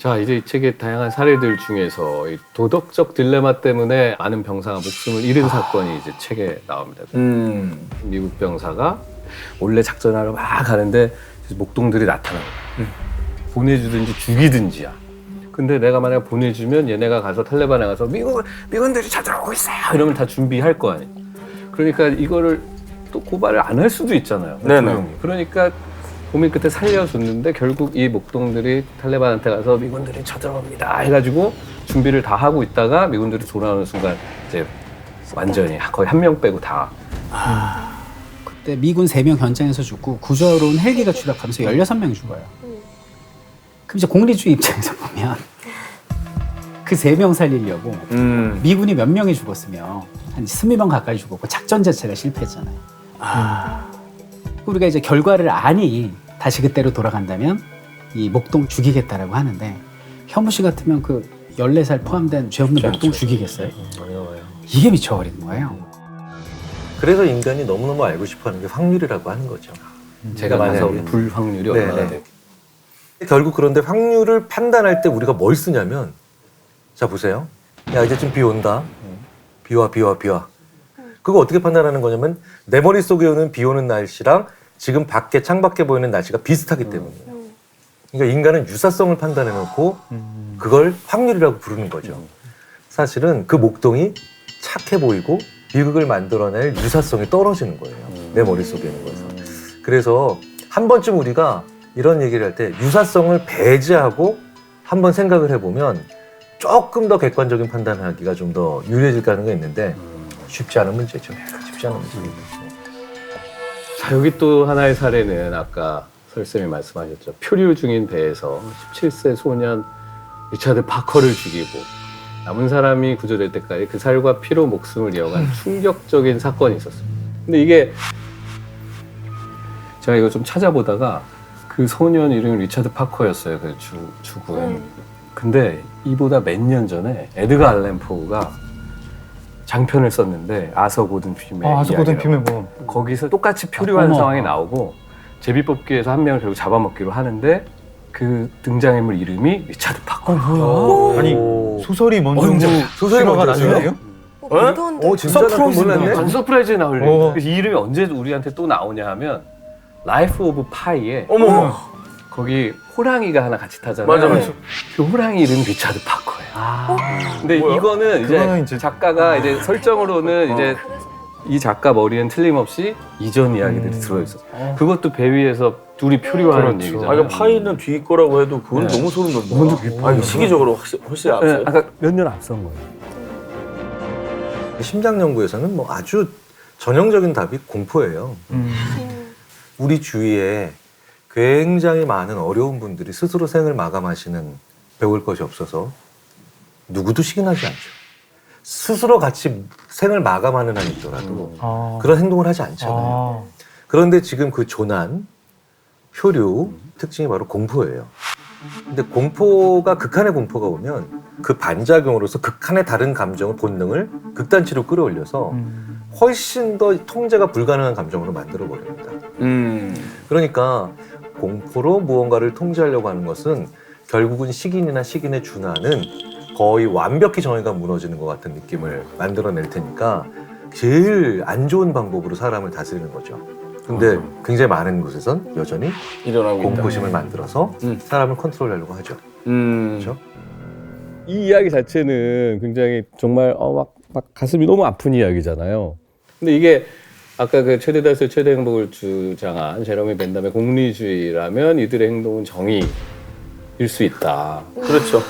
자, 이제 이 책의 다양한 사례들 중에서 이 도덕적 딜레마 때문에 많은 병사가 목숨을 잃은 사건이 이제 책에 나옵니다. 미국 병사가 원래 작전하러 막 가는데 목동들이 나타나고 보내주든지 죽이든지야. 근데 내가 만약 보내주면 얘네가 가서 탈레반에 가서 미군들이 찾아오고 있어요. 이러면 다 준비할 거 아니에요. 그러니까 이거를 또 고발을 안 할 수도 있잖아요. 네네. 그러니까 고민 끝에 살려줬는데 결국 이 목동들이 탈레반한테 가서 미군들이 쳐들어옵니다 해가지고 준비를 다 하고 있다가 미군들이 돌아오는 순간 이제 완전히 거의 한 명 빼고 다. 그때 미군 3명 현장에서 죽고 구조하러 온 헬기가 추락하면서 16명이 죽어요. 그럼 이제 공리주의 입장에서 보면 그 3명 살리려고 미군이 몇 명이 죽었으며 한 20명 가까이 죽었고 작전 자체가 실패했잖아요. 우리가 이제 결과를 아니 다시 그때로 돌아간다면 이 목동 죽이겠다라고 하는데 현무 씨 같으면 그 14살 포함된 죄 없는 목동 죽이겠어요? 이게 미쳐버리는 거예요. 그래서 인간이 너무너무 알고 싶어하는 게 확률이라고 하는 거죠. 제가 가서 불확률이 얼마나 네네. 될지. 결국 그런데 확률을 판단할 때 우리가 뭘 쓰냐면 자 보세요. 야 이제 좀 비 온다. 비와. 그거 어떻게 판단하는 거냐면 내 머릿속에 오는 비 오는 날씨랑 지금 밖에 창밖에 보이는 날씨가 비슷하기 때문이에요. 그러니까 인간은 유사성을 판단해 놓고 그걸 확률이라고 부르는 거죠. 사실은 그 목동이 착해 보이고 비극을 만들어낼 유사성이 떨어지는 거예요. 내 머릿속에 있는 거에서. 그래서 한 번쯤 우리가 이런 얘기를 할 때 유사성을 배제하고 한번 생각을 해보면 조금 더 객관적인 판단하기가 좀 더 유리해질 가능성이 있는데 쉽지 않은 문제죠. 쉽지 않은 문제입니다. 자, 여기 또 하나의 사례는 아까 설쌤이 말씀하셨죠. 표류 중인 배에서 17세 소년 리차드 파커를 죽이고 남은 사람이 구조될 때까지 그 살과 피로 목숨을 이어간 충격적인 사건이 있었습니다. 근데 이게 제가 이거 좀 찾아보다가 그 소년 이름이 리차드 파커였어요. 그 죽은. 근데 이보다 몇 년 전에 에드가 알렌 포가 장편을 썼는데 아서 고든 핌의 아서 고든 이야기라고. 핌의 뭐 거기서 똑같이 표류하는 상황이 나오고 제비뽑기에서 한 명을 결국 잡아먹기로 하는데 그 등장인물 이름이 리차드 파커. 뭐야? 아니 소설이 먼저 소설이 실화가 먼저였어요? 나중에요? 진짜 나 그건 몰랐네. 완 서프라이즈에 나올 일. 그래서 이 이름이 언제 우리한테 또 나오냐 하면 라이프 오브 파이에 어머. 거기 호랑이가 하나 같이 타잖아요. 맞아. 그 호랑이 이름이 리차드 파커예요. 근데 뭐야? 이거는 그거는 이제 이제- 작가가 이제 설정으로는 이제 이 작가 머리엔 틀림없이 이전 이야기들이 들어있었어요. 그것도 배 위에서 둘이 표류하는 그렇죠. 얘기잖아요. 아, 이거 파이는 뒤 거라고 해도 그건 네. 너무 소름 돋는다. 아, 이거 시기적으로 훨씬 앞서요. 네, 아까 몇 년 앞선 거예요. 심장 연구에서는 뭐 아주 전형적인 답이 공포예요. 우리 주위에 굉장히 많은 어려운 분들이 스스로 생을 마감하시는 배울 것이 없어서 누구도 식인하지 않죠. 스스로 같이 생을 마감하는 한이 있더라도 그런 행동을 하지 않잖아요. 그런데 지금 그 조난, 표류 특징이 바로 공포예요. 근데 공포가 극한의 공포가 오면 그 반작용으로서 극한의 다른 감정을 본능을 극단치로 끌어올려서 훨씬 더 통제가 불가능한 감정으로 만들어 버립니다. 그러니까 공포로 무언가를 통제하려고 하는 것은 결국은 식인이나 식인의 준하는 거의 완벽히 정의가 무너지는 것 같은 느낌을 만들어낼 테니까 제일 안 좋은 방법으로 사람을 다스리는 거죠. 근데 굉장히 많은 곳에선 여전히 일어나고 있다. 공포심을 만들어서 사람을 컨트롤하려고 하죠. 그렇죠? 이 이야기 자체는 굉장히 정말 막 가슴이 너무 아픈 이야기잖아요. 근데 이게 아까 그 최대 달성 최대 행복을 주장한 제러미 벤담의 공리주의라면 이들의 행동은 정의일 수 있다. 그렇죠.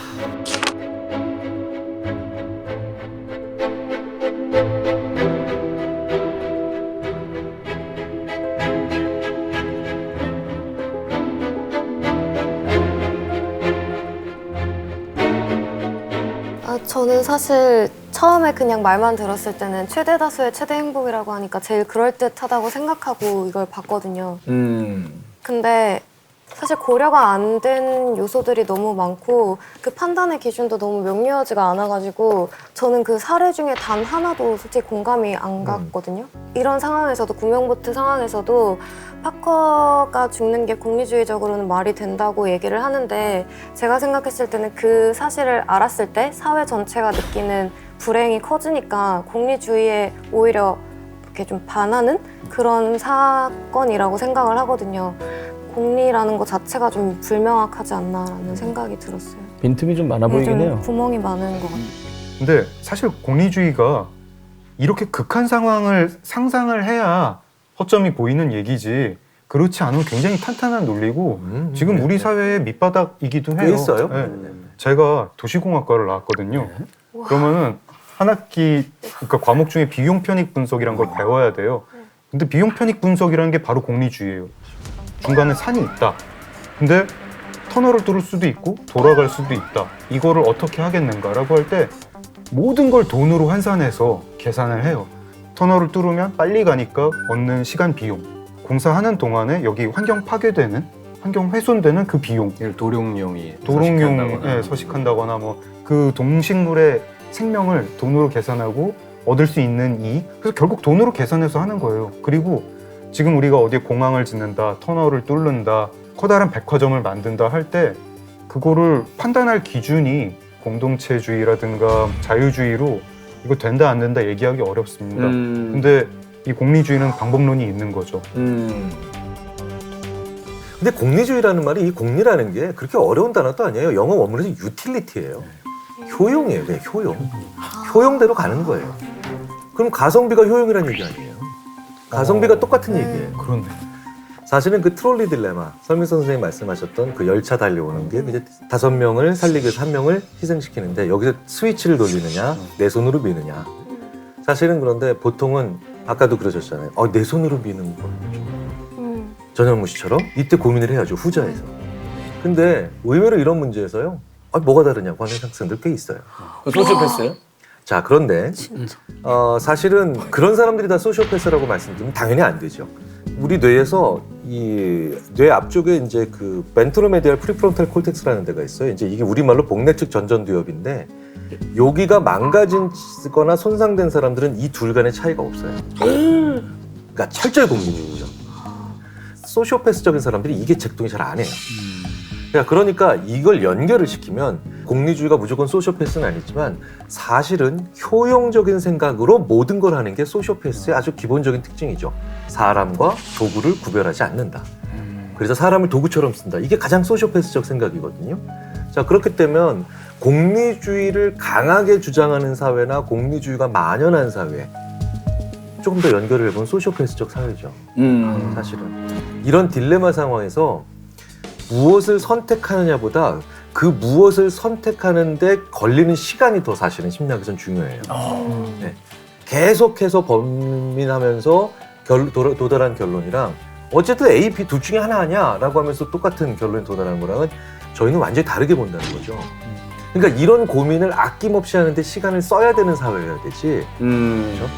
저는 사실 처음에 그냥 말만 들었을 때는 최대 다수의 최대 행복이라고 하니까 제일 그럴듯하다고 생각하고 이걸 봤거든요. 근데 사실 고려가 안 된 요소들이 너무 많고 그 판단의 기준도 너무 명료하지가 않아가지고 저는 그 사례 중에 단 하나도 솔직히 공감이 안 갔거든요. 이런 상황에서도 구명보트 상황에서도 파커가 죽는 게 공리주의적으로는 말이 된다고 얘기를 하는데 제가 생각했을 때는 그 사실을 알았을 때 사회 전체가 느끼는 불행이 커지니까 공리주의에 오히려 이렇게 좀 반하는 그런 사건이라고 생각을 하거든요. 공리라는 것 자체가 좀 불명확하지 않나라는 생각이 들었어요. 빈틈이 좀 많아 보이긴 좀 해요. 구멍이 많은 것 같아요. 근데 사실 공리주의가 이렇게 극한 상황을 상상을 해야 허점이 보이는 얘기지 그렇지 않으면 굉장히 탄탄한 논리고 지금 우리 사회의 밑바닥이기도 꽤 해요. 있어요. 네. 제가 도시공학과를 나왔거든요. 그러면은 한 학기 그러니까 과목 중에 비용 편익 분석이란 걸 배워야 돼요. 근데 비용 편익 분석이라는 게 바로 공리주의예요. 중간에 산이 있다. 근데 터널을 뚫을 수도 있고 돌아갈 수도 있다. 이거를 어떻게 하겠는가라고 할 때 모든 걸 돈으로 환산해서 계산을 해요. 터널을 뚫으면 빨리 가니까 얻는 시간 비용. 공사하는 동안에 여기 환경 파괴되는, 환경 훼손되는 그 비용. 도룡뇽이 도롱뇽에 서식한다거나 뭐 그 동식물의 생명을 돈으로 계산하고 얻을 수 있는 이익. 그래서 결국 돈으로 계산해서 하는 거예요. 그리고 지금 우리가 어디에 공항을 짓는다, 터널을 뚫는다, 커다란 백화점을 만든다 할 때 그거를 판단할 기준이 공동체주의라든가 자유주의로 이거 된다 안 된다 얘기하기 어렵습니다. 근데 이 공리주의는 방법론이 있는 거죠. 근데 공리주의라는 말이 이 공리라는 게 그렇게 어려운 단어도 아니에요. 영어 원문에서 유틸리티예요. 효용이에요. 그냥 효용. 효용대로 가는 거예요. 그럼 가성비가 효용이라는 얘기 아니에요. 가성비가 똑같은 얘기예요. 그렇네. 사실은 그 트롤리 딜레마, 설민선 선생님 말씀하셨던 그 열차 달려오는 게 이제 5명을 살리기 위해서 1명을 희생시키는데 여기서 스위치를 돌리느냐, 내 손으로 미느냐. 사실은 그런데 보통은 아까도 그러셨잖아요. 내 손으로 미는 거. 전현무 씨처럼 이때 고민을 해야죠. 후자에서. 근데 의외로 이런 문제에서요. 뭐가 다르냐고 하는 학생들 꽤 있어요. 소시오패스예요? 자, 그런데 사실은 그런 사람들이 다 소시오패스라고 말씀드리면 당연히 안 되죠. 우리 뇌에서 이 뇌 앞쪽에 이제 그 벤트로메디알 프리프론탈 콜텍스라는 데가 있어요. 이제 이게 우리말로 복내측 전전두엽인데 여기가 망가지거나 손상된 사람들은 이 둘 간의 차이가 없어요. 그러니까 철저히 공리주의죠. 소시오패스적인 사람들이 이게 작동이 잘 안 해요. 그러니까 이걸 연결을 시키면 공리주의가 무조건 소시오패스는 아니지만 사실은 효용적인 생각으로 모든 걸 하는 게 소시오패스의 아주 기본적인 특징이죠. 사람과 도구를 구별하지 않는다. 그래서 사람을 도구처럼 쓴다. 이게 가장 소시오패스적 생각이거든요. 자, 그렇기 때문에 공리주의를 강하게 주장하는 사회나 공리주의가 만연한 사회, 조금 더 연결을 해보면 소시오패스적 사회죠. 사실은 이런 딜레마 상황에서 무엇을 선택하느냐보다 그 무엇을 선택하는데 걸리는 시간이 더 사실은 심리학에서는 중요해요. 네. 계속해서 범민하면서 도달한 결론이랑 어쨌든 A, B 둘 중에 하나 아니야라고 하면서 똑같은 결론에 도달하는 거랑은 저희는 완전히 다르게 본다는 거죠. 그러니까 이런 고민을 아낌없이 하는데 시간을 써야 되는 사회여야 되지. 그렇죠?